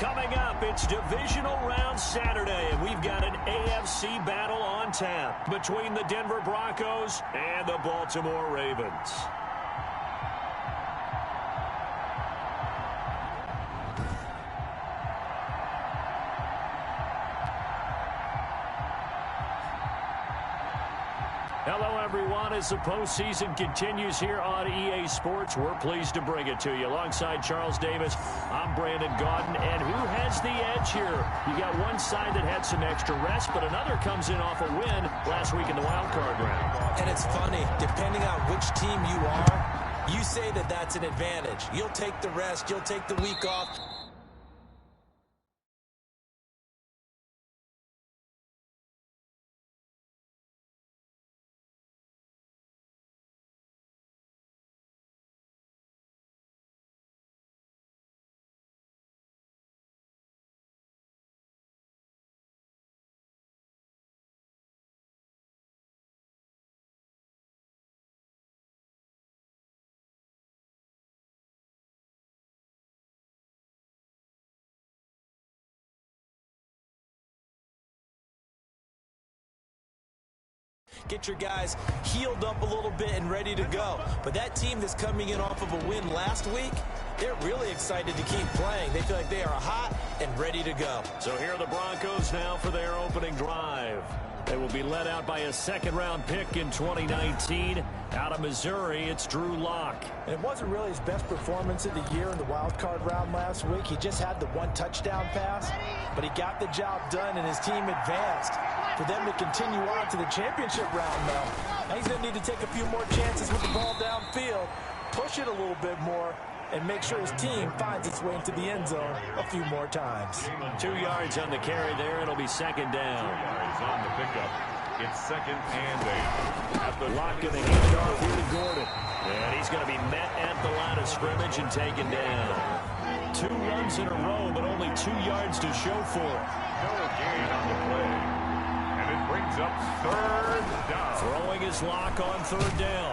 Coming up, it's divisional round Saturday, and we've got an AFC battle on tap between the Denver Broncos and the Baltimore Ravens. Hello, everyone. As the postseason continues here on EA Sports, we're pleased to bring it to you. Alongside Charles Davis, I'm Brandon Gaudin. And who has the edge here? You got one side that had some extra rest, but another comes in off a win last week in the wild card round. And it's funny, depending on which team you are, you say that that's an advantage. You'll take the rest, you'll take the week off. Get your guys healed up a little bit and ready to go. But that team that's coming in off of a win last week, they're really excited to keep playing. They feel like they are hot and ready to go. So here are the Broncos now for their opening drive. They will be led out by a second-round pick in 2019. Out of Missouri, it's Drew Lock. And it wasn't really his best performance of the year in the wild card round last week. He just had the one touchdown pass, but he got the job done and his team advanced. For them to continue on to the championship round, though, now he's going to need to take a few more chances with the ball downfield, push it a little bit more, and make sure his team finds its way into the end zone a few more times. 2 yards on the carry there. It'll be second down. 2 yards on the pickup. It's second and 8. At the Lock going to hand it off here to Gordon. And he's going to be met at the line of scrimmage and taken down. 2 runs in a row, but only 2 yards to show for it. No gain on the play. And it brings up third down. Throwing his Lock on third down.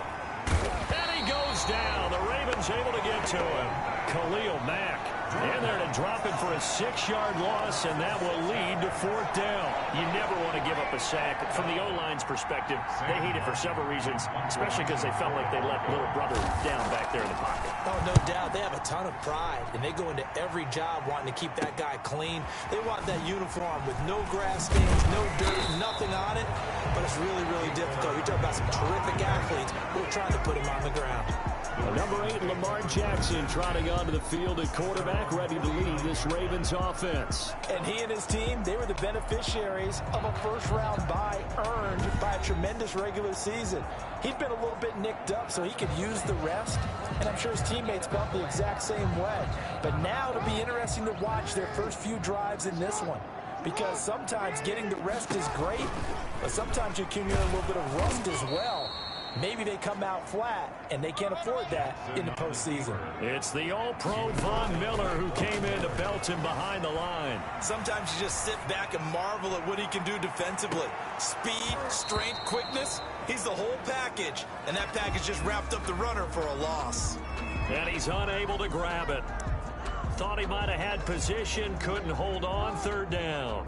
And he goes down. The Ravens able to get to him. Khalil Mack in there to drop it for a 6-yard loss, and that will lead to fourth down. You never want to give up a sack. From the O-line's perspective, they hate it for several reasons, especially because they felt like they let little brother down back there in the pocket. Oh, no doubt. They have a ton of pride, and they go into every job wanting to keep that guy clean. They want that uniform with no grass stains, no dirt, nothing on it, but it's really, really difficult. You're talking about some terrific athletes. We're trying to put him on the ground. Number 8, Lamar Jackson, trotting onto the field at quarterback, ready to lead this Ravens offense. And he and his team, they were the beneficiaries of a first-round bye earned by a tremendous regular season. He'd been a little bit nicked up, so he could use the rest, and I'm sure his teammates felt the exact same way. But now it'll be interesting to watch their first few drives in this one, because sometimes getting the rest is great, but sometimes you accumulate a little bit of rust as well. Maybe they come out flat, and they can't afford that in the postseason. It's the All-Pro Von Miller who came in to belt him behind the line. Sometimes you just sit back and marvel at what he can do defensively. Speed, strength, quickness, he's the whole package. And that package just wrapped up the runner for a loss. And he's unable to grab it. Thought he might have had position, couldn't hold on, third down.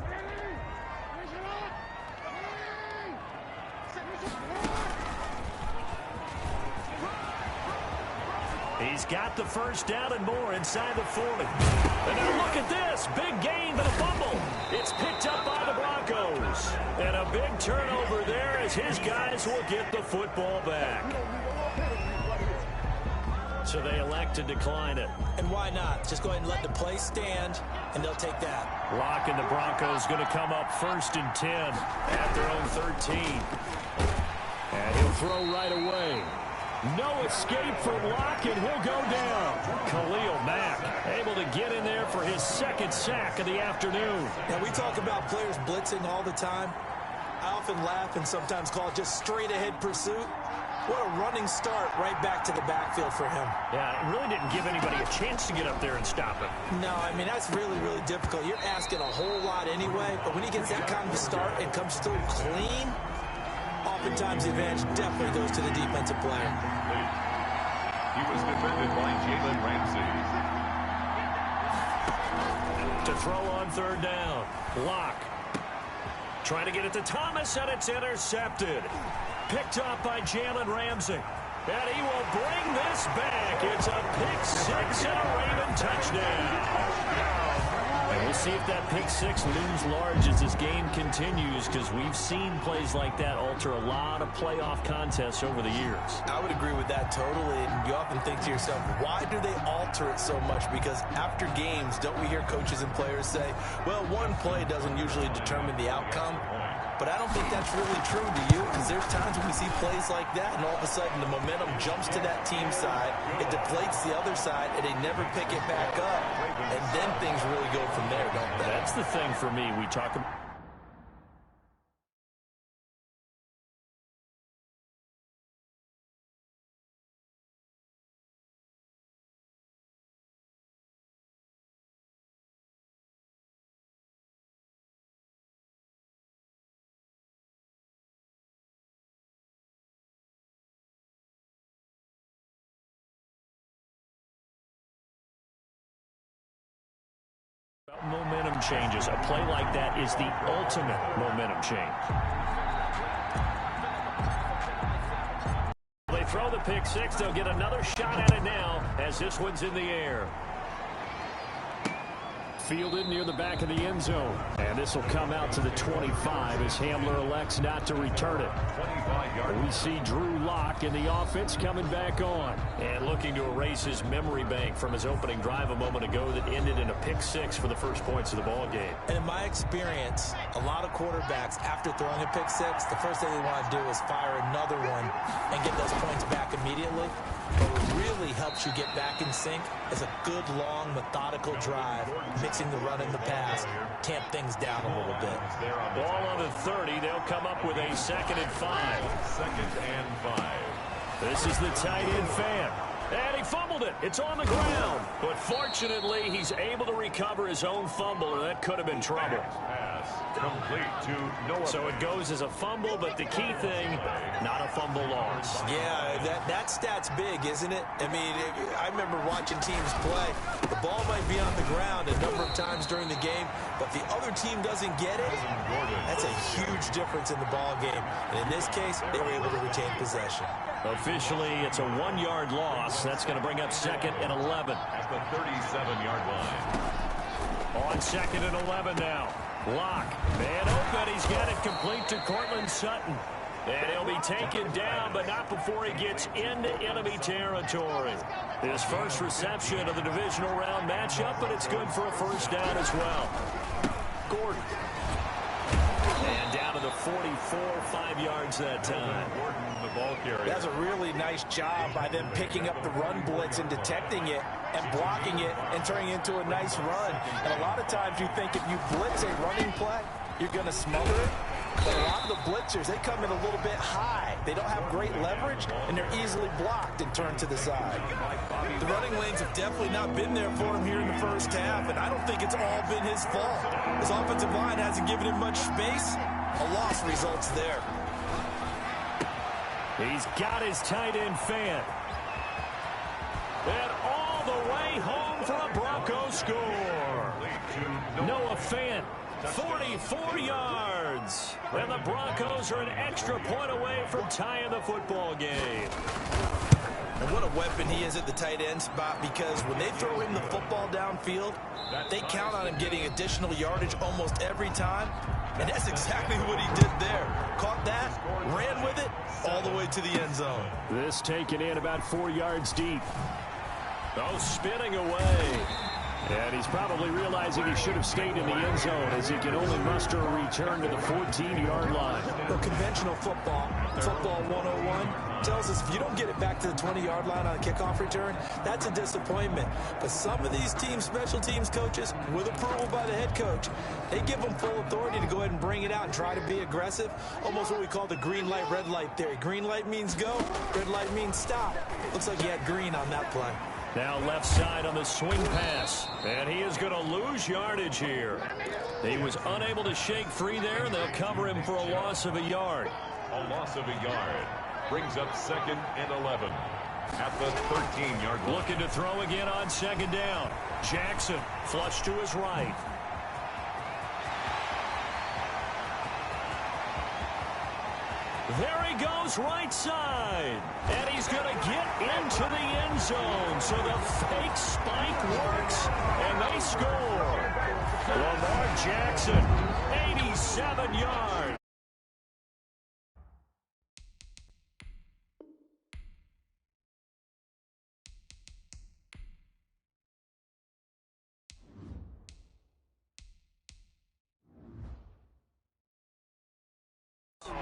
He's got the first down and more inside the 40. And now look at this. Big gain, but a fumble. It's picked up by the Broncos. And a big turnover there as his guys will get the football back. So they elect to decline it. And why not? Just go ahead and let the play stand, and they'll take that. Lock and the Broncos going to come up first and 10 at their own 13. And he'll throw right away. No escape from Lock, and he'll go down. Khalil Mack able to get in there for his second sack of the afternoon. Now, we talk about players blitzing all the time. I often laugh and sometimes call it just straight-ahead pursuit. What a running start right back to the backfield for him. Yeah, it really didn't give anybody a chance to get up there and stop him. No, I mean, that's really, really difficult. You're asking a whole lot anyway, but when he gets that kind of start and comes through clean, oftentimes the advantage definitely goes to the defensive player. He was defended by Jalen Ramsey. To throw on third down. Lock. Trying to get it to Thomas, and it's intercepted. Picked up by Jalen Ramsey. And he will bring this back. It's a pick six and a Raven touchdown. And we'll see if that pick six looms large as this game continues, because we've seen plays like that alter a lot of playoff contests over the years. I would agree with that totally. And you often think to yourself, why do they alter it so much? Because after games, don't we hear coaches and players say, well, one play doesn't usually determine the outcome? But I don't think that's really true, do you? Because there's times when we see plays like that, and all of a sudden the momentum jumps to that team side, it deflates the other side, and they never pick it back up. And then things really go from there, don't they? That's the thing for me. We talk about momentum changes. A play like that is the ultimate momentum change. They throw the pick six. They'll get another shot at it now as this one's in the air. Fielded near the back of the end zone. And this will come out to the 25 as Hamler elects not to return it. We see Drew Lock in the offense coming back on. And looking to erase his memory bank from his opening drive a moment ago that ended in a pick six for the first points of the ball game. And in my experience, a lot of quarterbacks, after throwing a pick six, the first thing they want to do is fire another one and get those points back immediately. But what really helps you get back in sync is a good, long, methodical drive, mixing the run and the pass, tamp things down a little bit. Ball on the 30. They'll come up with a 2nd and 5. 2nd and 5. This is the tight end fan. And he fumbled it. It's on the ground. But fortunately, he's able to recover his own fumble, or that could have been trouble. Pass complete to Noah. So it goes as a fumble, but the key thing, not a fumble loss. Yeah, that stat's big, isn't it? I mean, I remember watching teams play. The ball might be on the ground a number of times during the game, but the other team doesn't get it. That's a huge difference in the ball game. And in this case, they were able to retain possession. Officially, it's a 1-yard loss. That's going to bring up 2nd and 11. At the 37-yard line. On 2nd and 11 now. Lock. Man open. He's got it complete to Cortland Sutton. And he'll be taken down, but not before he gets into enemy territory. His first reception of the divisional round matchup, but it's good for a first down as well. Gordon. And down to the 44, 5 yards that time. Gordon, the ball carrier. That's a really nice job by them picking up the run blitz and detecting it and blocking it and turning it into a nice run. And a lot of times you think if you blitz a running play, you're going to smother it. But a lot of the blitzers, they come in a little bit high. They don't have great leverage, and they're easily blocked and turned to the side. The running lanes have definitely not been there for him here in the first half, and I don't think it's all been his fault. His offensive line hasn't given him much space. A loss results there. He's got his tight end fan. And all the way home for a Broncos score. Noah Fant, 44 yards. And the Broncos are an extra point away from tying the football game. And what a weapon he is at the tight end spot, because when they throw him the football downfield, they count on him getting additional yardage almost every time. And that's exactly what he did there. Caught that, ran with it, all the way to the end zone. This taken in about 4 yards deep. Oh, spinning away. And he's probably realizing he should have stayed in the end zone as he can only muster a return to the 14-yard line. Well, conventional football 101, tells us if you don't get it back to the 20-yard line on a kickoff return, that's a disappointment. But some of these teams, special teams coaches, with approval by the head coach, they give them full authority to go ahead and bring it out and try to be aggressive. Almost what we call the green light, red light theory. Green light means go, red light means stop. Looks like he had green on that play. Now left side on the swing pass. And he is going to lose yardage here. He was unable to shake free there, and they'll cover him for a loss of a yard. A loss of a yard. Brings up 2nd and 11. at the 13-yard line. Looking to throw again on second down. Jackson flush to his right. There he goes, right side. And he's going to get into the end zone. So the fake spike works, and they score. Lamar Jackson, 87 yards.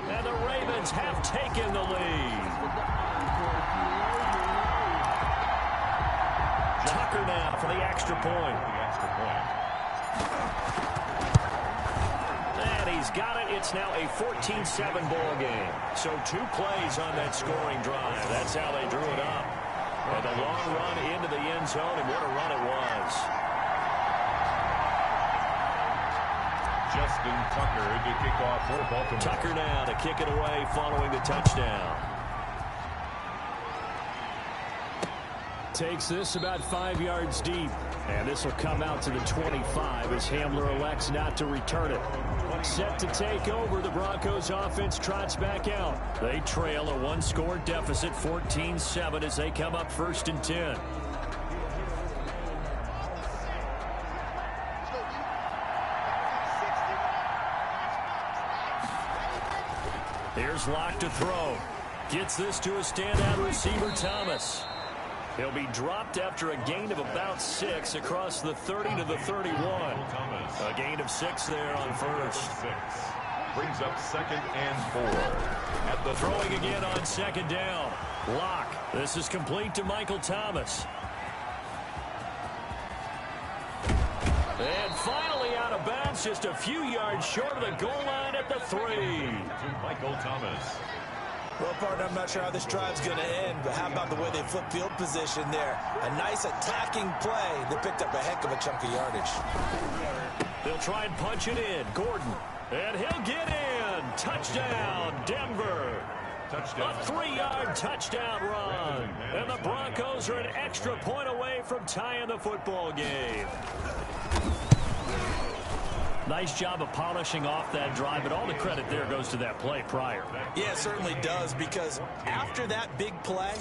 And the Ravens have taken the lead. Tucker now for the extra point. And he's got it. It's now a 14-7 ball game. So 2 plays on that scoring drive. That's how they drew it up. And a long run into the end zone, and what a run it was. Justin Tucker to kick off for Baltimore. Tucker now to kick it away following the touchdown. Takes this about 5 yards deep. And this will come out to the 25 as Hamler elects not to return it. Set to take over, the Broncos offense trots back out. They trail a 1-score deficit, 14-7 as they come up 1st and 10. Here's Locke to throw. Gets this to a standout receiver, Thomas. He'll be dropped after a gain of about 6 across the 30 to the 31. A gain of 6 there on first. Brings up 2nd and 4. At the throwing again on 2nd down. Locke. This is complete to Michael Thomas. And finally out of bounds, just a few yards short of the goal line at the 3. To Michael Thomas. Well, partner, I'm not sure how this drive's going to end, but how about the way they flip field position there? A nice attacking play that picked up a heck of a chunk of yardage. They'll try and punch it in. Gordon. And he'll get in. Touchdown, Denver. Touchdown. A 3-yard touchdown run. And the Broncos are an extra point away from tying the football game. Nice job of polishing off that drive, but all the credit there goes to that play prior. Yeah, it certainly does, because after that big play,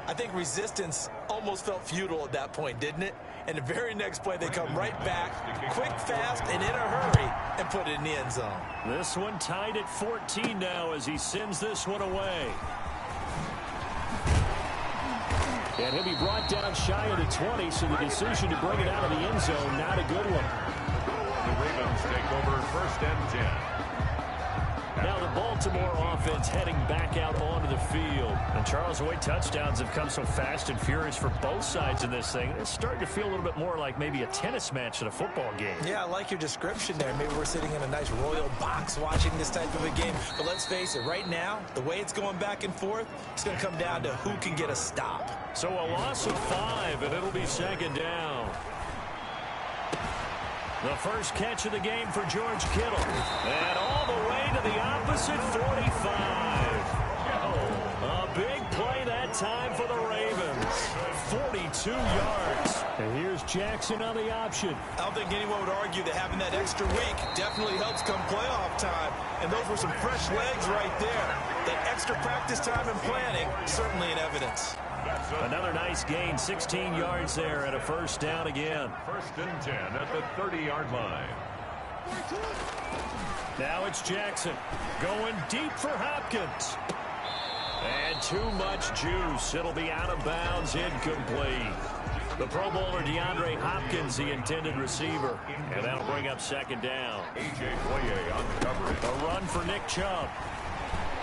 I think resistance almost felt futile at that point, didn't it? And the very next play, they come right back, quick, fast, and in a hurry, and put it in the end zone. This one tied at 14 now as he sends this one away. And he'll be brought down shy of the 20, so the decision to bring it out of the end zone, not a good one. The Ravens take over 1st and 10. Now the Baltimore offense heading back out onto the field. And Charles, the way touchdowns have come so fast and furious for both sides in this thing, it's starting to feel a little bit more like maybe a tennis match than a football game. Yeah, I like your description there. Maybe we're sitting in a nice royal box watching this type of a game. But let's face it, right now, the way it's going back and forth, it's going to come down to who can get a stop. So a loss of 5, and it'll be 2nd down. The first catch of the game for George Kittle. And all the way to the opposite 45. A big play that time for the Ravens. 42 yards. And here's Jackson on the option. I don't think anyone would argue that having that extra week definitely helps come playoff time. And those were some fresh legs right there. That extra practice time and planning, certainly in evidence. Another nice gain, 16 yards there, and a 1st down again. 1st and 10 at the 30-yard line. Now it's Jackson going deep for Hopkins. And too much juice. It'll be out of bounds, incomplete. The Pro Bowler DeAndre Hopkins, the intended receiver. And that'll bring up 2nd down. A.J. Boye on the coverage. A run for Nick Chubb.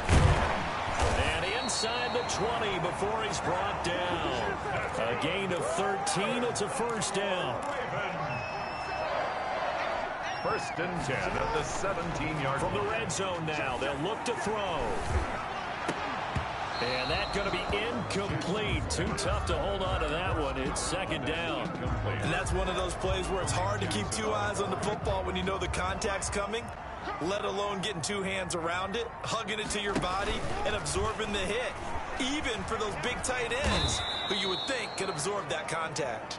And inside the 20 before he's brought down. A gain of 13. It's a 1st down. 1st and 10 at the 17-yard From the red zone now. They'll look to throw. And that's going to be incomplete. Too tough to hold on to that one. It's 2nd down. And that's one of those plays where it's hard to keep 2 eyes on the football when you know the contact's coming, let alone getting 2 hands around it, hugging it to your body, and absorbing the hit. even for those big tight ends who you would think could absorb that contact.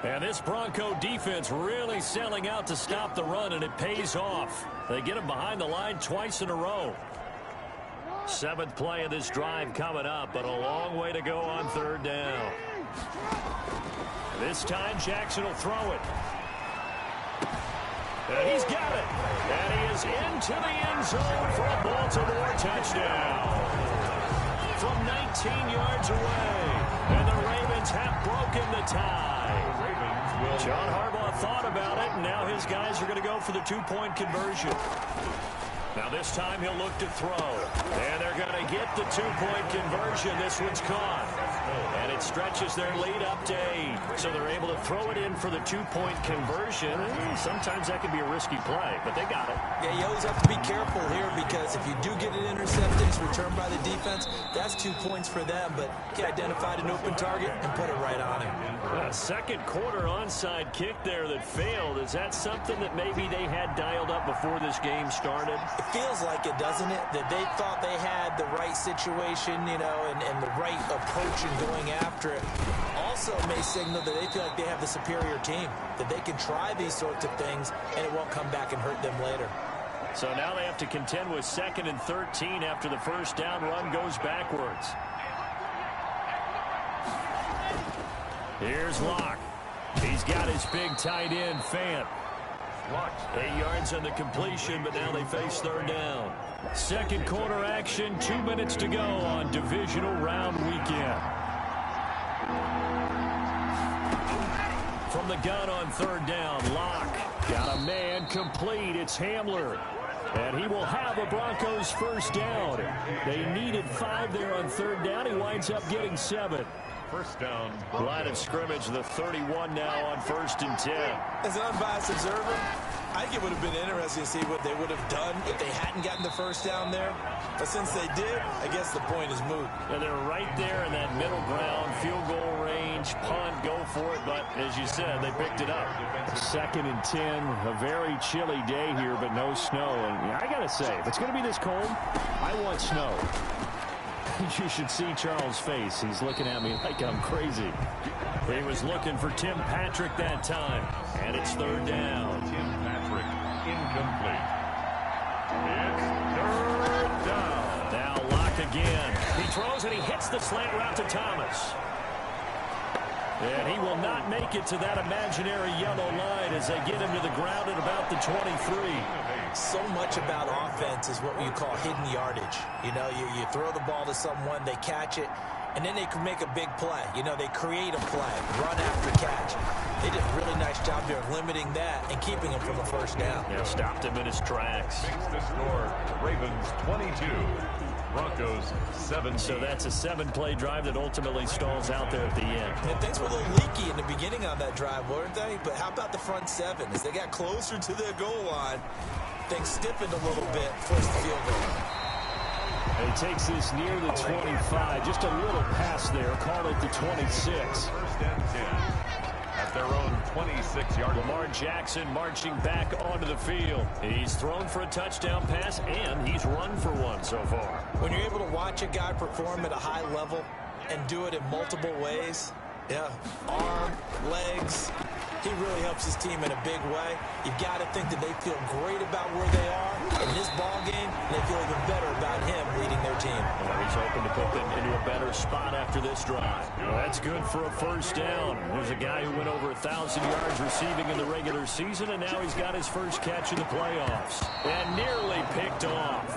And this Bronco defense really selling out to stop the run, and it pays off. They get him behind the line twice in a row. 7th play of this drive coming up, but a long way to go on 3rd down. This time Jackson will throw it. And he's got it. And he is into the end zone for a Baltimore touchdown. From 19 yards away. And the Ravens have broken the tie. John Harbaugh thought about it, and now his guys are going to go for the 2-point conversion. Now this time he'll look to throw. And they're going to get the 2-point conversion. This one's caught. And it stretches their lead up to 8. So they're able to throw it in for the 2-point conversion. Sometimes that can be a risky play, but they got it. Yeah, you always have to be careful here because if you do get an interception, it's returned by the defense, that's 2 points for them. But he identified an open target and put it right on him. A second quarter onside kick there that failed. Is that something that maybe they had dialed up before this game started? It feels like it, doesn't it? That they thought they had the right situation, you know, and the right approach in going after it. Also may signal that they feel like they have the superior team, that they can try these sorts of things and it won't come back and hurt them later. So now they have to contend with 2nd and 13 after the first down run goes backwards. Here's Locke. He's got his big tight end, Fant. 8 yards on the completion, but now they face 3rd down. Second quarter action, 2 minutes to go on divisional round weekend. From the gun on 3rd down, Locke got a man complete. It's Hamler. And he will have a Broncos first down. They needed 5 there on 3rd down. He winds up getting 7. First down. Line of scrimmage, the 31 now on 1st and 10. As an unbiased observer, I think it would have been interesting to see what they would have done if they hadn't gotten the first down there. But since they did, I guess the point is moot. And they're right there in that middle ground, field goal range, punt, go for it. But as you said, they picked it up. 2nd and 10, a very chilly day here, but no snow. And I got to say, if it's going to be this cold, I want snow. You should see Charles' face. He's looking at me like I'm crazy. He was looking for Tim Patrick that time. And it's 3rd down. Tim Patrick, incomplete. It's 3rd down. Now Locke again. He throws and he hits the slant route to Thomas. And he will not make it to that imaginary yellow line as they get him to the ground at about the 23. So much about offense is what you call hidden yardage. You know, you throw the ball to someone, they catch it, and then they can make a big play. You know, they create a play, run after catch. They did a really nice job there of limiting that and keeping him from a first down. Yeah, stopped him in his tracks. Makes the score, Ravens 22, Broncos 7. So that's a 7-play drive that ultimately stalls out there at the end. And things were a little leaky in the beginning on that drive, weren't they? But how about the front 7? As they got closer to their goal line, things stiffened a little bit, forced the field goal. And he takes this near the 25. Just a little pass there. Call it the 26. 1st and 10. At their own 26-yard line. Lamar Jackson marching back onto the field. He's thrown for a touchdown pass, and he's run for one so far. When you're able to watch a guy perform at a high level and do it in multiple ways, yeah, arm, legs, he really helps his team in a big way. You've got to think that they feel great about where they are in this ball game, and they feel even better about him leading their team. Well, he's hoping to put them into a better spot after this drive. Well, that's good for a first down. There's a guy who went over 1,000 yards receiving in the regular season, and now he's got his first catch in the playoffs. And nearly picked off.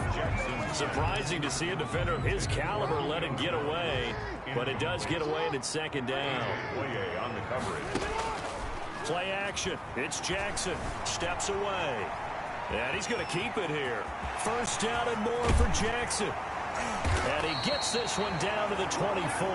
Surprising to see a defender of his caliber let it get away, but it does get away, and it's 2nd down. Boye on the coverage. Play action. It's Jackson. Steps away. And he's going to keep it here. First down and more for Jackson. And he gets this one down to the 24.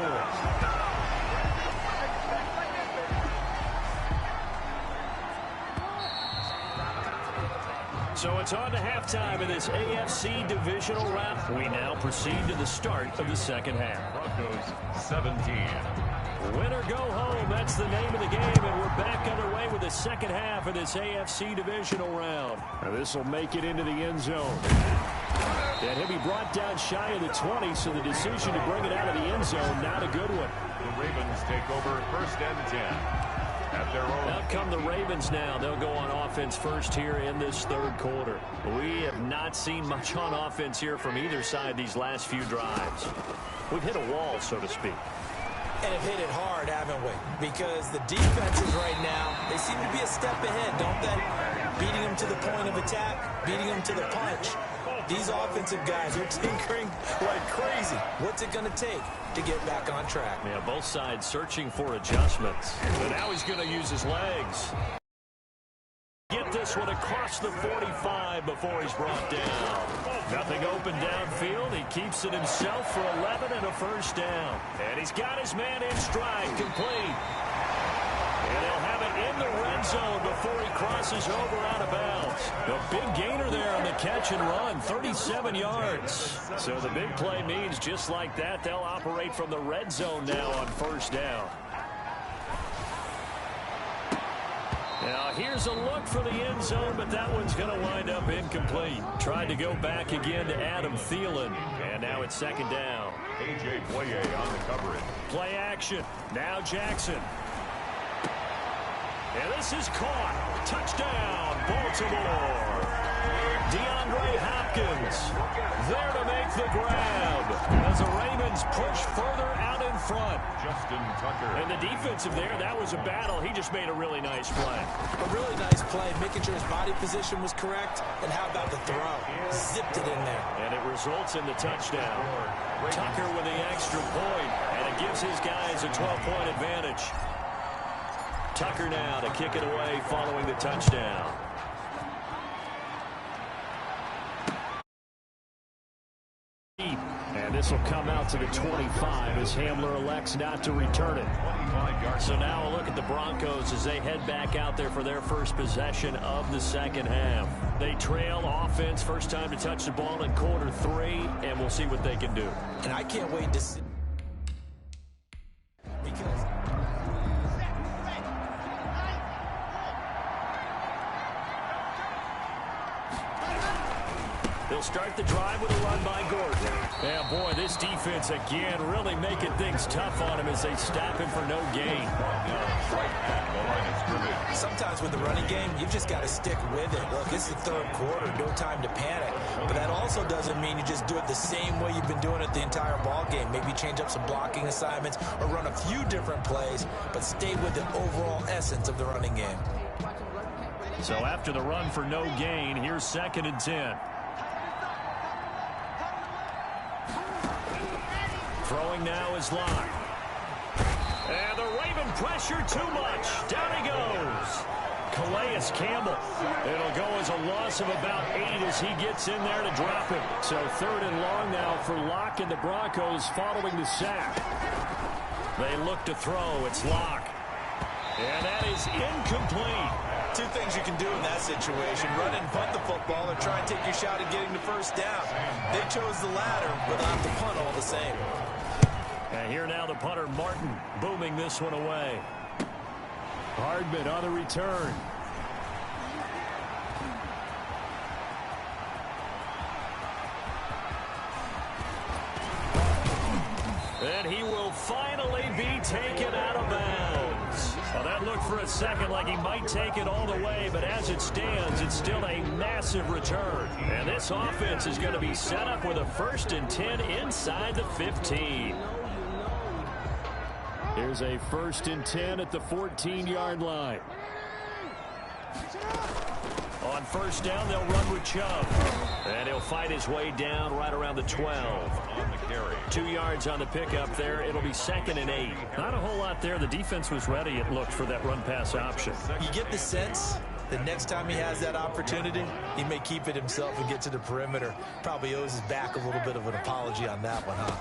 So it's on to halftime in this AFC divisional round. We now proceed to the start of the second half. Broncos 17. Win or go home, that's the name of the game, and we're back underway with the second half of this AFC divisional round. Now this will make it into the end zone. And he'll be brought down shy of the 20, so the decision to bring it out of the end zone, not a good one. The Ravens take over 1st and 10 at their own. Out come the Ravens now. They'll go on offense first here in this 3rd quarter. We have not seen much on offense here from either side these last few drives. We've hit a wall, so to speak. And have hit it hard, haven't we? Because the defenses right now, they seem to be a step ahead, don't they? Beating them to the point of attack, beating them to the punch. These offensive guys are tinkering like crazy. What's it going to take to get back on track? Yeah, both sides searching for adjustments. But now he's going to use his legs. Get this one across the 45 before he's brought down. Nothing open downfield. He keeps it himself for 11 and a 1st down. And he's got his man in stride, complete. And he'll have it in the red zone before he crosses over out of bounds. The big gainer there on the catch and run, 37 yards. So the big play means just like that, they'll operate from the red zone now on 1st down. Now, here's a look for the end zone, but that one's going to wind up incomplete. Tried to go back again to Adam Thielen, and now it's 2nd down. A.J. Boye on the coverage. Play action. Now Jackson. And this is caught. Touchdown, Baltimore. DeAndre Hopkins there to make the grab as the Ravens push further out in front. Justin Tucker. And the defensive there, that was a battle. He just made a really nice play. A really nice play, making sure his body position was correct. And how about the throw? Zipped it in there. And it results in the touchdown. Tucker with the extra point, and it gives his guys a 12-point advantage. Tucker now to kick it away following the touchdown. And this will come out to the 25 as Hamler elects not to return it. So now a look at the Broncos as they head back out there for their first possession of the 2nd half. They trail offense, first time to touch the ball in quarter 3, and we'll see what they can do. And I can't wait to see. Because they'll start the drive with a run by Gordon. Yeah, boy, this defense again really making things tough on him as they stop him for no gain. sometimes with the running game, you've just got to stick with it. Look, it's the 3rd quarter, no time to panic. But that also doesn't mean you just do it the same way you've been doing it the entire ball game. Maybe change up some blocking assignments or run a few different plays, but stay with the overall essence of the running game. So after the run for no gain, here's 2nd and 10. Throwing now is Locke. And the Raven pressure too much. Down he goes. Calais Campbell. It'll go as a loss of about 8 as he gets in there to drop him. So 3rd and long now for Locke and the Broncos following the sack. They look to throw. It's Locke. And that is incomplete. Two things you can do in that situation: run and punt the football, or try and take your shot at getting the 1st down. They chose the latter, but not the punt all the same. And here now the punter Martin booming this one away. Hardman on the return. And he will finally be taken out of bounds. Well, that looked for a second like he might take it all the way, but as it stands, it's still a massive return. And this offense is going to be set up with a 1st and 10 inside the 15. Here's a 1st and 10 at the 14-yard line. On 1st down, they'll run with Chubb. And he'll fight his way down right around the 12. On the carry. 2 yards on the pickup there. It'll be 2nd and 8. Not a whole lot there. The defense was ready, it looked, for that run-pass option. You get the sense that next time he has that opportunity, he may keep it himself and get to the perimeter. Probably owes his back a little bit of an apology on that one, huh?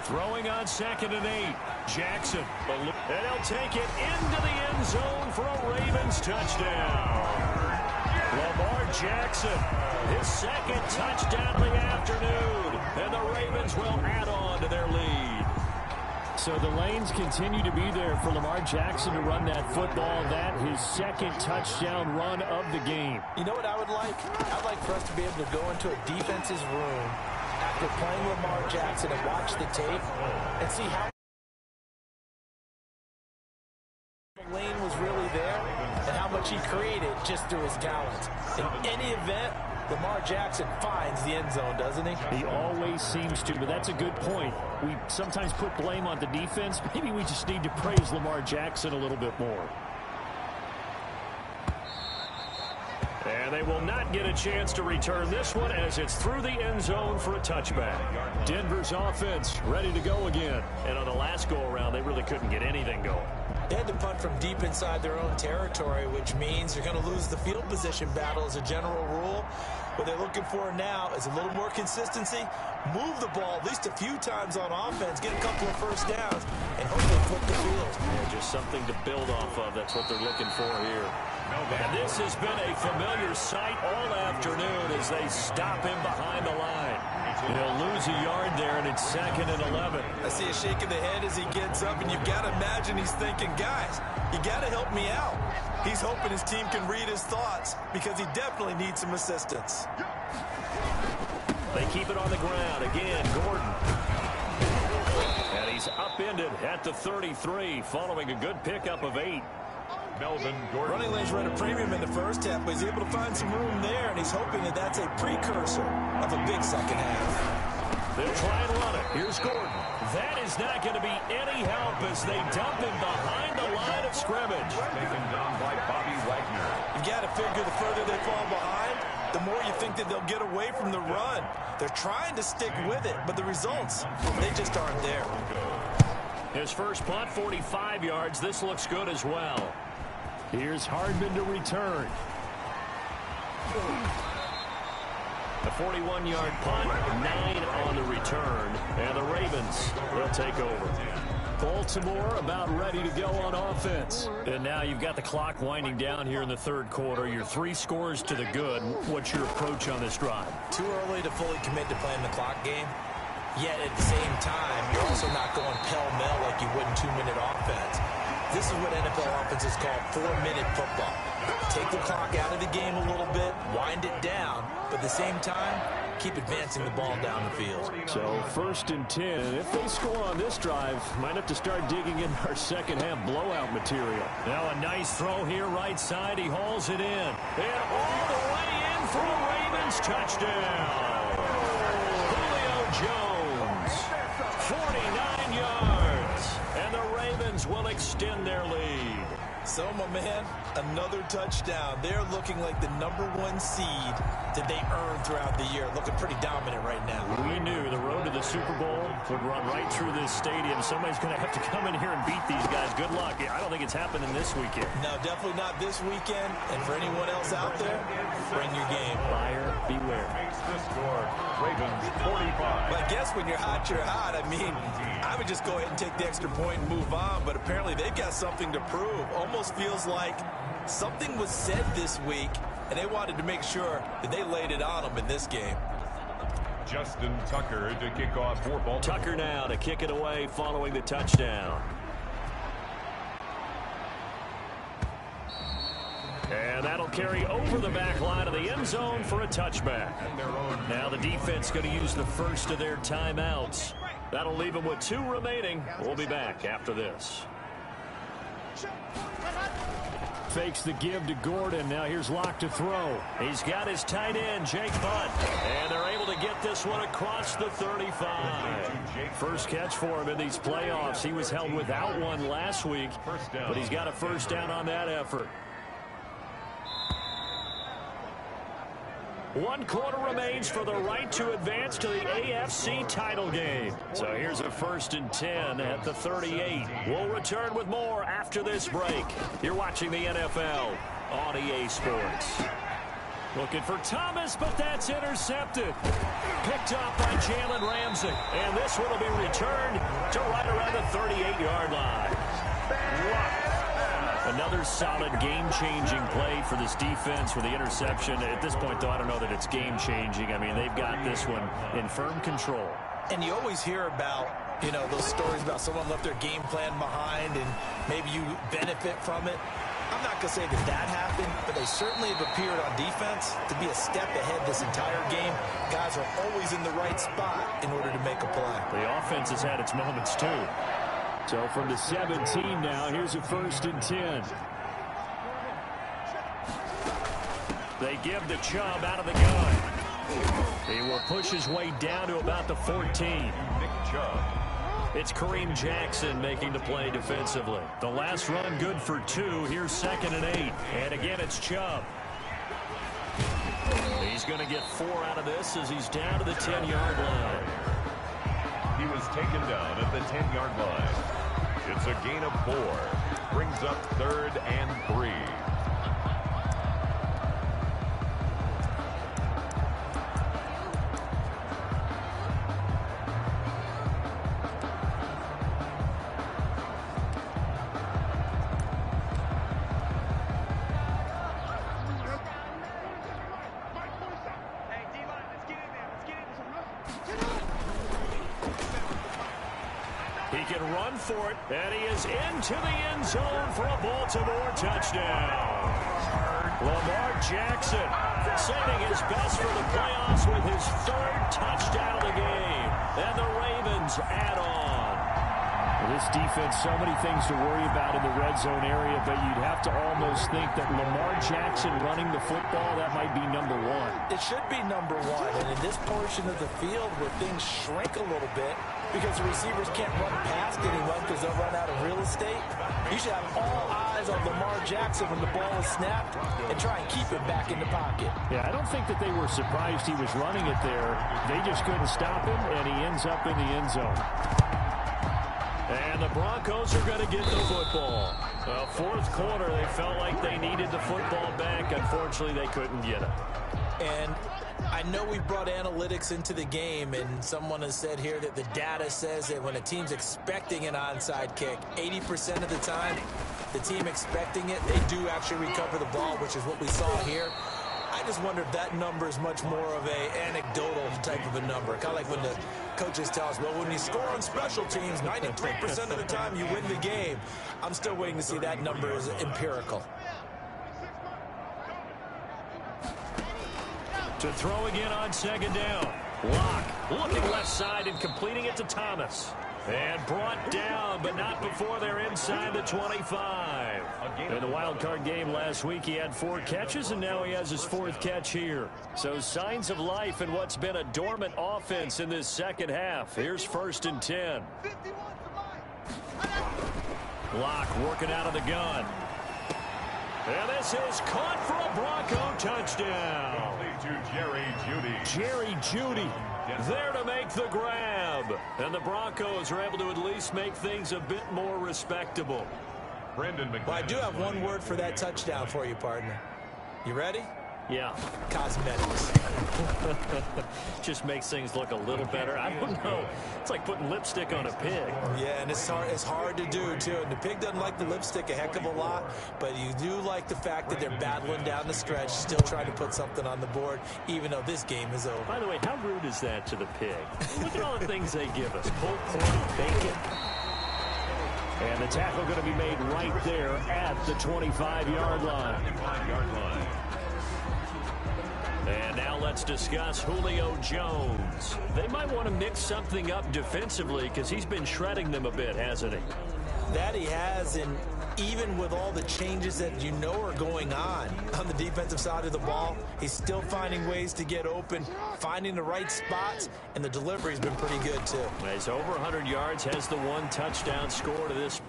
Throwing on 2nd and 8. Jackson. And he'll take it into the end zone for a Ravens touchdown. Lamar Jackson, his 2nd touchdown of the afternoon. And the Ravens will add on to their lead. So the lanes continue to be there for Lamar Jackson to run that football. That his second touchdown run of the game. You know what I would like? I'd like for us to be able to go into a defense's room after playing Lamar Jackson and watch the tape and see how the lane was really there and how much he created just through his talents. In any event, Lamar Jackson finds the end zone, doesn't he? He always seems to, but that's a good point. We sometimes put blame on the defense. Maybe we just need to praise Lamar Jackson a little bit more. And they will not get a chance to return this one as it's through the end zone for a touchback. Denver's offense ready to go again. And on the last go-around, they really couldn't get anything going. They had to punt from deep inside their own territory, which means you're going to lose the field position battle as a general rule. What they're looking for now is a little more consistency, move the ball at least a few times on offense, get a couple of first downs, and hopefully flip the field. Yeah, just something to build off of. That's what they're looking for here. And this has been a familiar sight all afternoon as they stop him behind the line. He'll lose a yard there, and it's 2nd and 11. I see a shake of the head as he gets up, and you've got to imagine he's thinking, guys, you got to help me out. He's hoping his team can read his thoughts because he definitely needs some assistance. They keep it on the ground. Again, Gordon. And he's upended at the 33 following a good pickup of 8. Melvin Gordon. Running lanes were at a premium in the first half, but he's able to find some room there, and he's hoping that that's a precursor of a big second half. They'll try and run it. Here's Gordon. That is not going to be any help as they dump him behind the line of scrimmage. Taken down by Bobby Wagner. You've got to figure the further they fall behind, the more you think that they'll get away from the run. They're trying to stick with it, but the results, they just aren't there. His first punt, 45 yards. This looks good as well. Here's Hardman to return. A 41-yard punt, 9 on the return, and the Ravens will take over. Baltimore about ready to go on offense. And now you've got the clock winding down here in the third quarter. You're 3 scores to the good. What's your approach on this drive? Too early to fully commit to playing the clock game. Yet at the same time, you're also not going pell-mell like you would in 2-minute offense. This is what NFL offenses call 4-minute football. Take the clock out of the game a little bit, wind it down, but at the same time, keep advancing the ball down the field. So 1st and 10. If they score on this drive, might have to start digging in our second half blowout material. Now a nice throw here right side. He hauls it in. And all the way in for a Ravens touchdown. Julio Jones, 49 yards. And the Ravens will extend their lead. So, my man, another touchdown. They're looking like the #1 seed that they earned throughout the year. Looking pretty dominant right now. We knew the road to the Super Bowl would run right through this stadium. Somebody's going to have to come in here and beat these guys. Good luck. I don't think it's happening this weekend. No, definitely not this weekend. And for anyone else out there, bring your game. Buyer beware. Makes the score. Ravens 45. But I guess when you're hot, you're hot. I mean, I would just go ahead and take the extra point and move on. But apparently they've got something to prove. Almost feels like something was said this week, and they wanted to make sure that they laid it on them in this game. Justin Tucker to kick off for Baltimore. Tucker now to kick it away following the touchdown. And that'll carry over the back line of the end zone for a touchback. Now the defense going to use the first of their timeouts. That'll leave them with 2 remaining. We'll be back after this. Fakes the give to Gordon. Now here's Locke to throw. He's got his tight end, Jake Butt. And they're able to get this one across the 35. First catch for him in these playoffs. He was held without one last week, but he's got a first down on that effort. 1 quarter remains for the right to advance to the AFC title game. So here's a 1st and 10 at the 38. We'll return with more after this break. You're watching the NFL on EA Sports. Looking for Thomas, but that's intercepted. Picked up by Jalen Ramsey. And this one will be returned to right around the 38-yard line. Another solid game-changing play for this defense with the interception. At this point, though, I don't know that it's game-changing. I mean, they've got this one in firm control. And you always hear about You know, those stories about someone left their game plan behind and maybe you benefit from it. I'm not going to say that that happened, but they certainly have appeared on defense to be a step ahead this entire game. Guys are always in the right spot in order to make a play. The offense has had its moments, too. So from the 17 now, here's a 1st and 10. They give the Chubb out of the gun. He will push his way down to about the 14. Nick Chubb. It's Kareem Jackson making the play defensively. The last run good for 2. Here's 2nd and 8. And again, it's Chubb. He's going to get 4 out of this as he's down to the 10-yard line. He was taken down at the 10-yard line. It's a gain of 4. Brings up 3rd and 3. He can run for it, and he is into the end zone for a Baltimore touchdown. Lamar Jackson saving his best for the playoffs with his 3rd touchdown of the game. And the Ravens add on. This defense, so many things to worry about in the red zone area, but you'd have to almost think that Lamar Jackson running the football, that might be number 1. It should be number 1, and in this portion of the field where things shrink a little bit because the receivers can't run past anyone because they'll run out of real estate, you should have all eyes on Lamar Jackson when the ball is snapped and try and keep him back in the pocket. Yeah, I don't think that they were surprised he was running it there. They just couldn't stop him, and he ends up in the end zone. And the Broncos are going to get the football. 4th quarter, they felt like they needed the football back. Unfortunately, they couldn't get it. And I know we brought analytics into the game, and someone has said here that the data says that when a team's expecting an onside kick, 80% of the time, the team expecting it, they do actually recover the ball, which is what we saw here. I just wonder if that number is much more of a anecdotal type of a number. Kind of like when the coaches tell us, well, when you score on special teams, 93% of the time you win the game. I'm still waiting to see that number is empirical. To throw again on 2nd down. Lock looking left side and completing it to Thomas. And brought down, but not before they're inside the 25. In the wild card game last week, he had 4 catches, and now he has his 4th catch here. So signs of life in what's been a dormant offense in this second half. Here's 1st and 10. Lock working out of the gun. And this is caught for a Bronco touchdown. To Jerry Jeudy. Jerry Jeudy there to make the grab. And the Broncos are able to at least make things a bit more respectable. Brendan McManus. Well, I do have one word for that touchdown for you, partner. You ready? Yeah. Cosmetics. Just makes things look a little better. I don't know. It's like putting lipstick on a pig. Yeah, and it's hard to do, too. And the pig doesn't like the lipstick a heck of a lot, but you do like the fact that they're battling down the stretch, still trying to put something on the board, even though this game is over. By the way, how rude is that to the pig? Look at all the things they give us. Pulled pork, bacon. And the tackle going to be made right there at the 25-yard line. And now let's discuss Julio Jones. They might want to mix something up defensively because he's been shredding them a bit, hasn't he? That he has, and even with all the changes that you know are going on the defensive side of the ball, he's still finding ways to get open, finding the right spots, and the delivery's been pretty good, too. He's over 100 yards, has the 1 touchdown score to this.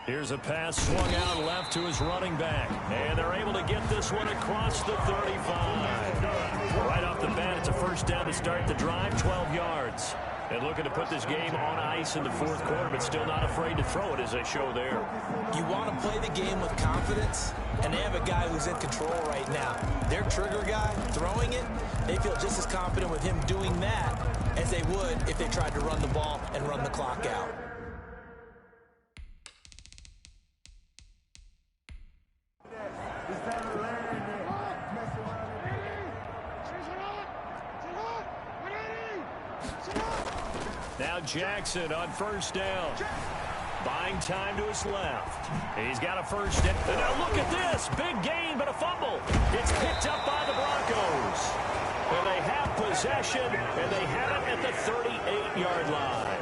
Here's a pass swung out left to his running back. And they're able to get this one across the 35. Right off the bat, it's a 1st down to start the drive, 12 yards. And looking to put this game on ice in the fourth quarter, but still not afraid to throw it, as they show there. You want to play the game with confidence, and they have a guy who's in control right now. Their trigger guy, throwing it, they feel just as confident with him doing that as they would if they tried to run the ball and run the clock out. Now Jackson on first down. Buying time to his left. He's got a first down. And now look at this. Big gain, but a fumble. It's picked up by the Broncos. And they have possession, and they have it at the 38-yard line.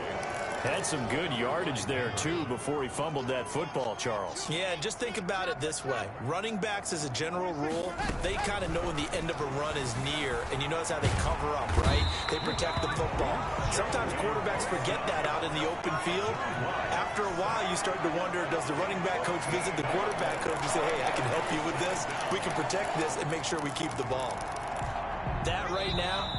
Had some good yardage there, too, before he fumbled that football, Charles. Yeah, just think about it this way. Running backs, as a general rule, they kind of know when the end of a run is near, and you notice how they cover up, right? They protect the football. Sometimes quarterbacks forget that out in the open field. After a while, you start to wonder, does the running back coach visit the quarterback coach and say, hey, I can help you with this? We can protect this and make sure we keep the ball. That right now,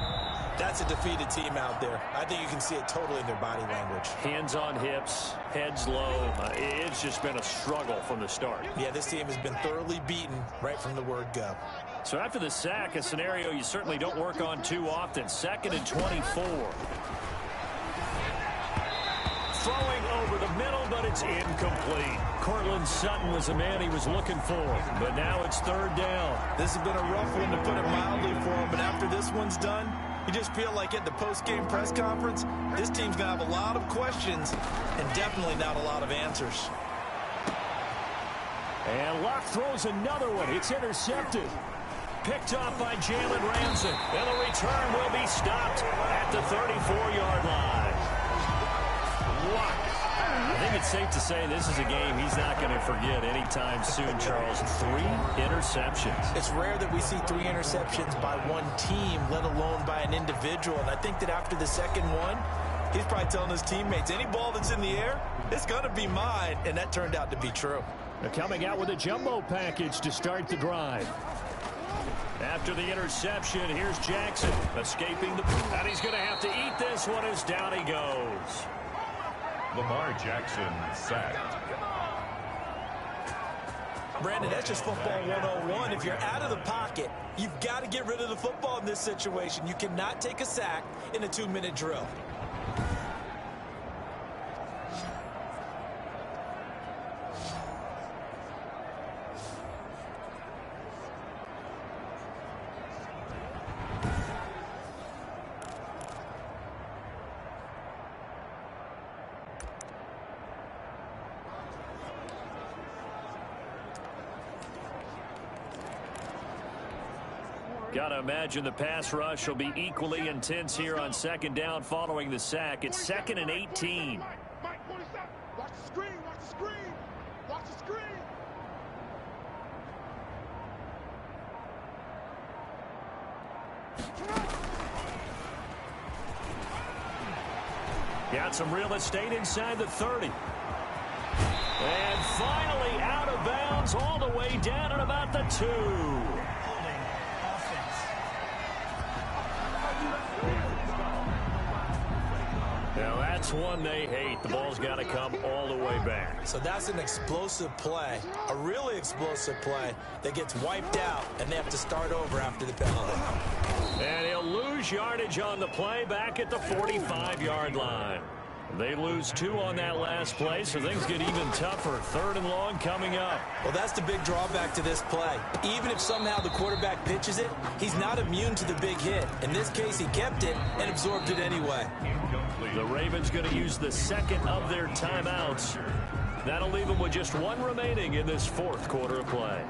that's a defeated team out there. I think you can see it totally in their body language. Hands on hips, heads low. It's just been a struggle from the start. Yeah, this team has been thoroughly beaten right from the word go. So after the sack, a scenario you certainly don't work on too often. 2nd and 24. Throwing over the middle, but it's incomplete. Cortland Sutton was the man he was looking for, but now it's 3rd down. This has been a rough one, to put it mildly, for him, but after this one's done, you just feel like at the post-game press conference, this team's going to have a lot of questions and definitely not a lot of answers. And Luck throws another one. It's intercepted. Picked off by Jalen Ramsey. And the return will be stopped at the 34-yard line. Luck. I think it's safe to say this is a game he's not going to forget anytime soon, Charles. 3 interceptions. It's rare that we see 3 interceptions by one team, let alone by an individual. And I think that after the second one, he's probably telling his teammates, any ball that's in the air, it's going to be mine. And that turned out to be true. They're coming out with a jumbo package to start the drive. After the interception, here's Jackson escaping the... And he's going to have to eat this one as down he goes. Lamar Jackson sacked. Brandon, that's just football 101. If you're out of the pocket, you've got to get rid of the football in this situation. You cannot take a sack in a 2-minute drill. Got to imagine the pass rush will be equally intense here on 2nd down following the sack. It's 2nd and 18. Watch the screen, watch the screen, watch the screen. Got some real estate inside the 30. And finally out of bounds all the way down at about the 2. Now that's one they hate. The ball's got to come all the way back. So that's an explosive play, a really explosive play that gets wiped out, and they have to start over after the penalty. And he'll lose yardage on the play back at the 45-yard line. They lose 2 on that last play, so things get even tougher. 3rd and long coming up. Well, that's the big drawback to this play. Even if somehow the quarterback pitches it, he's not immune to the big hit. In this case, he kept it and absorbed it anyway. The Ravens going to use the 2nd of their timeouts. That'll leave them with just 1 remaining in this 4th quarter of play.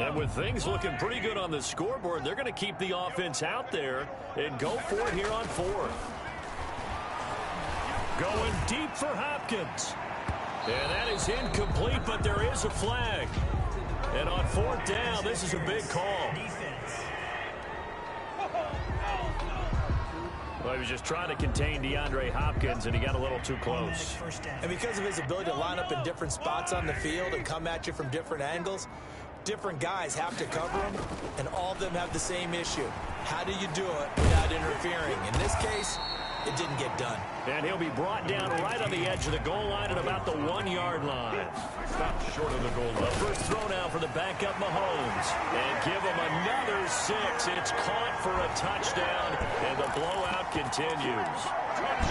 And with things looking pretty good on the scoreboard, they're going to keep the offense out there and go for it here on 4th. Going deep for Hopkins. And that is incomplete, but there is a flag. And on 4th down, this is a big call. Well, he was just trying to contain DeAndre Hopkins, and he got a little too close. And because of his ability to line up in different spots on the field and come at you from different angles, different guys have to cover him, and all of them have the same issue. How do you do it without interfering? In this case, it didn't get done. And he'll be brought down right on the edge of the goal line at about the 1-yard line. Stopped short of the goal line. First throw now for the backup Mahomes. And give him another 6. It's caught for a touchdown, and the blowout continues.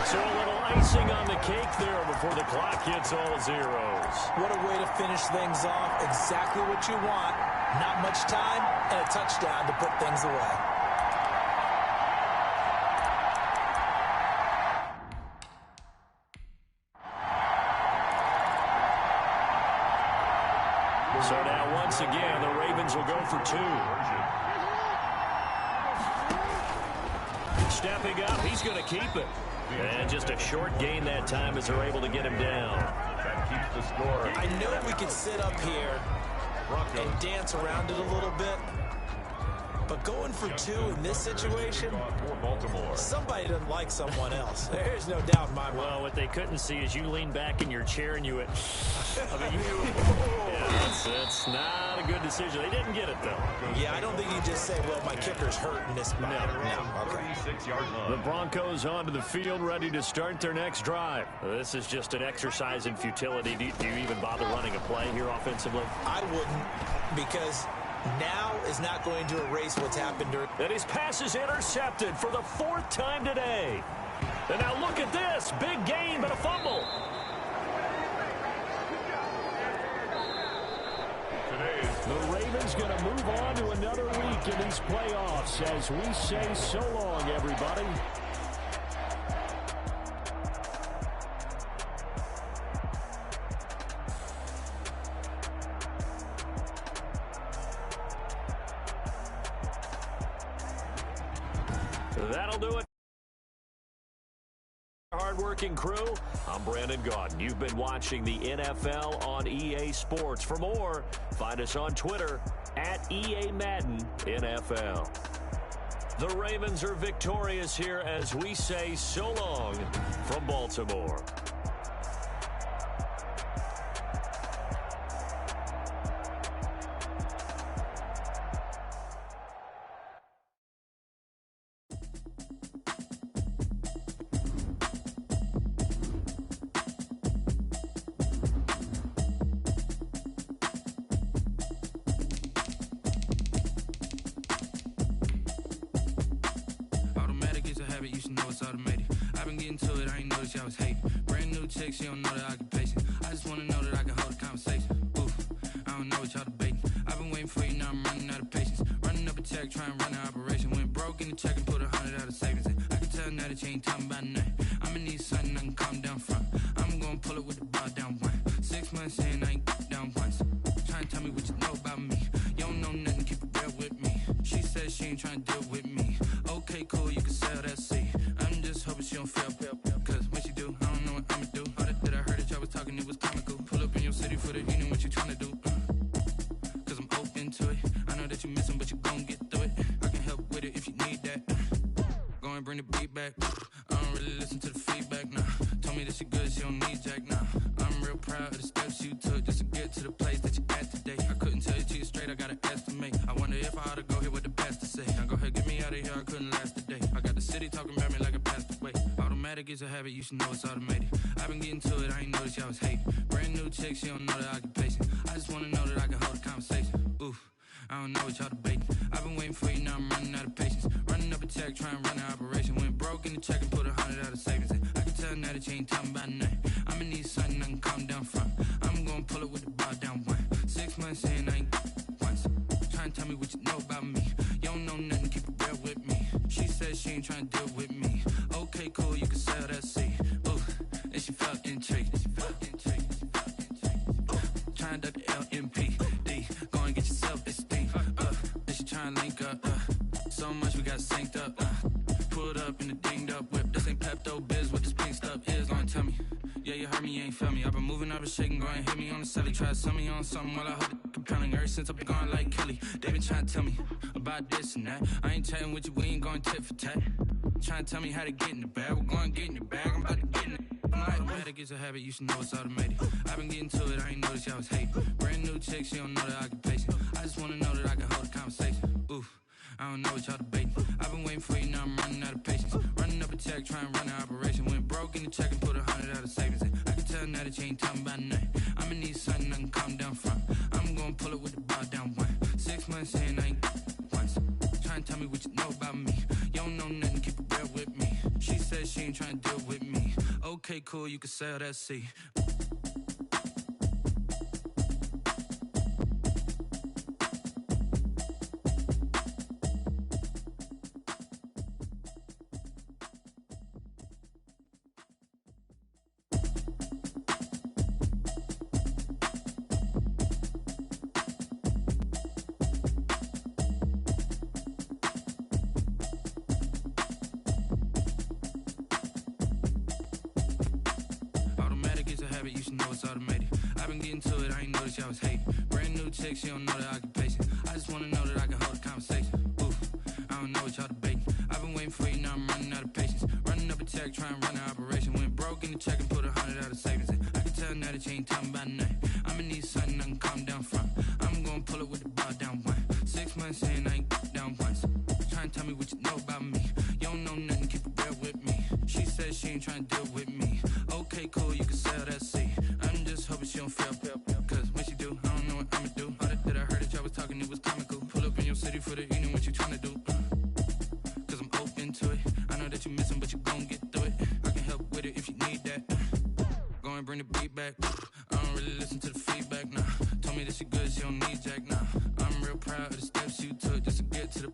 So a little icing on the cake there before the clock hits all zeros. What a way to finish things off. Exactly what you want. Not much time and a touchdown to put things away. So now, once again, the Ravens will go for 2. Stepping up, he's going to keep it. And just a short gain that time as they're able to get him down. That keeps the score. I know we could sit up here and dance around it a little bit, but going for 2 in this situation, somebody doesn't like someone else. There's no doubt in my mind. Well, what they couldn't see is you lean back in your chair and you went, that's not a good decision. They didn't get it, though. Yeah, I don't think you just say, well, my kicker's hurt in this spot. No. Okay. 36-yard line. The Broncos onto the field, ready to start their next drive. This is just an exercise in futility. Do you even bother running a play here offensively? I wouldn't, because now is not going to erase what's happened during. And his pass is intercepted for the 4th time today. And now look at this. Big gain, but a fumble. The Ravens going to move on to another week in these playoffs as we say so long, everybody. That'll do it. Hard-working crew, I'm Brandon Gaudin. You've been watching the NFL on EA Sports. For more, find us on Twitter at EA Madden NFL. The Ravens are victorious here as we say so long from Baltimore. You should know it's automated. I've been getting to it, I ain't noticed y'all was hating. Brand new chick, she don't know the occupation. I just wanna know that I can hold a conversation. Oof, I don't know what y'all debating. I've been waiting for you, now I'm running out of patience. Running up a check, trying to run an operation. Went broke in the check and put 100 out of savings in. I can tell now that you ain't talking about nothing. I'ma need something I can calm down from. I'm gonna pull it with the bar down one. 6 months in, I ain't down once. Trying to tell me what you know about me. You don't know nothing, keep it real with me. She says she ain't trying to deal with me. Okay, cool, you can sell that seat. I'm just hoping she don't fail. Cause when she do, I don't know what I'ma do. All that I heard that y'all was talking, it was comical. Pull up in your city for the evening, what you trying to do? Cause I'm open to it. I know that you missing, but you gon' get through it. I can help with it if you need that. Go and bring the beat back. I don't really listen to the feedback, nah. Told me that she good, she don't need jack, nah. I'm real proud of the steps you took just to get to the place that you at today. I couldn't tell you to you straight, I gotta estimate. I wonder if I ought to go here with the best to say. Now go ahead, get me out of here, I couldn't last today. I got the city talking about me like a passed away. Automatic is a habit, you should know it's automated. I've been getting to it, I ain't noticed y'all was hating. Brand new chick, she don't know the occupation. I just wanna know that I can hold a conversation. Oof, I don't know what y'all debating. I've been waiting for you, now I'm running out of patience. Running up a check, trying to run an operation. Went broke in the check and put 100 out of savings in. I can tell now that you ain't talking about nothing. I'ma need something I can calm down from. I'm gonna pull it with the bar down one. 6 months in, I ain't once. Trying to tell me what you know about me. You don't know nothing, keep it real with me. She says she ain't trying to deal with me. Okay, cool, you can sell that seat. Ooh, and she felt intrigued. Trying to duck the LMPD. Go and get your self-esteem. And she trying to link up. So much we got synced up. Pulled up in the dinged up whip. This ain't Pepto-Biz, what this pink stuff is. Go and tell me. Yeah, you heard me, you ain't felt me. I've been moving, I've been shaking, go and hit me on the celly. Try to sell me on something while I hold it compelling. Ever since I've been going like Kelly, they been trying to tell me about this and that. I ain't chatting with you, we ain't going tit for tat. Trying to tell me how to get in the bag. We're going to get in your bag. I'm about to get in it. I'm like, automatic is a habit, you should know it's automated. I've been getting to it, I ain't noticed y'all was hating. Brand new chick, she don't know the occupation. I just wanna know that I can hold a conversation. Oof, I don't know what y'all debating. I've been waiting for you, now I'm running out of patience. Running up a check, trying to run an operation. Went broke in the check and put 100 out of savings in. I can tell now that you ain't talking about nothing. I'ma need something I can calm down from. I'm gonna pull it with the bar down one. 6 months in, I ain't once. Trying to tell me what you know about me. You don't know nothing, keep it real with me. She said she ain't trying to deal with me. Okay, cool, you can sell that seat. You should know it's automated. I've been getting to it, I ain't noticed y'all was hating. Brand new chick, she don't know the occupation. I just wanna know that I can hold a conversation. Oof, I don't know what y'all debating. I've been waiting for you, now I'm running out of patience. Running up a check, trying to run an operation. Went broke in the check and put 100 out of savings in. I can tell now that you ain't talking about nothing. I'ma need something I can calm down from. I'm gonna pull it with the bar down one. 6 months in, I ain't down once. Trying to tell me what you know about me. You don't know nothing, keep it real with me. She said she ain't trying to deal with me. Okay, cool, you can sell that seat. I'm just hoping she don't fail. Cause when she do, I don't know what I'ma do. All that I heard that y'all was talking, it was comical. Pull up in your city for the evening, what you trying to do? Cause I'm open to it. I know that you missing, but you gon' get through it. I can help with it if you need that. Go and bring the beat back. I don't really listen to the feedback, nah. Told me that she good, she don't need jack, nah. I'm real proud of the steps you took just to get to the